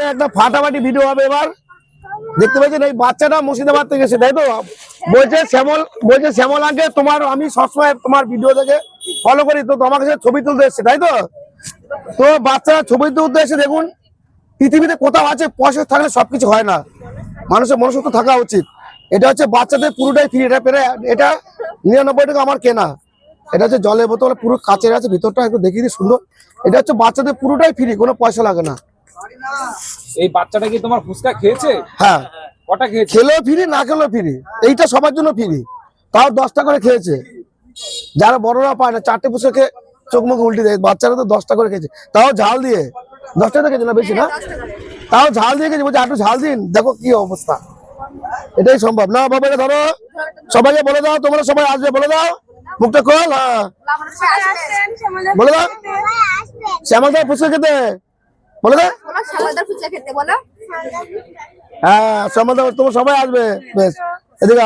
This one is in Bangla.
এখানে একটা ফাটাফাটি ভিডিও হবে এবার। দেখতে পাচ্ছেন এই বাচ্চাটা মুর্শিদাবাদ থেকে এসে, তাই তো? বলছে শ্যামল আঙ্কেল তোমার আমি সবসময় তোমার ভিডিও দেখে ফলো করি, তো তোমার কাছে ছবি তুলতে এসছে, তাই তো? তো বাচ্চারা ছবি তুলতে এসে দেখুন, পৃথিবীতে কোথাও আছে পয়সা থাকলে সবকিছু হয় না, মানুষের মনুষ্যত্ব থাকা উচিত। এটা হচ্ছে বাচ্চাদের পুরোটাই ফ্রি। এটা 99 টাকা আমার কেনা। এটা হচ্ছে জলের বোতল, পুরো কাচের আছে, ভিতরটা একটু দেখিয়ে দিই সুন্দর। এটা হচ্ছে বাচ্চাদের পুরোটাই ফ্রি, কোনো পয়সা লাগে না। এই বাচ্চাটা কি তোমার ফুচকা খেয়েছে? হ্যাঁ, কটা খেয়েছে? খেলেও ফ্রি, না খেলেও ফ্রি। এইটা সবার জন্য ফ্রি, তাও 10 টাকা করে খেয়েছে। যারা বড়রা পায় না, 4টে ফুচকা খেয়ে চোখ মুখ উল্টে দেয়, বাচ্চারা তো 10 টাকা করে খেয়েছে, তাও ঝাল দিয়ে। 10 টাকা খেয়েছে না, বেশি না, তাও ঝাল দিয়ে খেয়েছে। বলছে একটু ঝাল দিন, দেখো কি অবস্থা। এটাই সম্ভব না বাবা। এটা ধরো, সবাইকে বলে দাও, তোমরা সবাই আসবে, বলে দাও, মুখটা খোল। হ্যাঁ, বলে দাও শ্যামলদার ফুচকা খেতে, বলে দাও। হ্যাঁ, শ্যামলদা, তোমরা সবাই আসবে। বেশ, এদিকে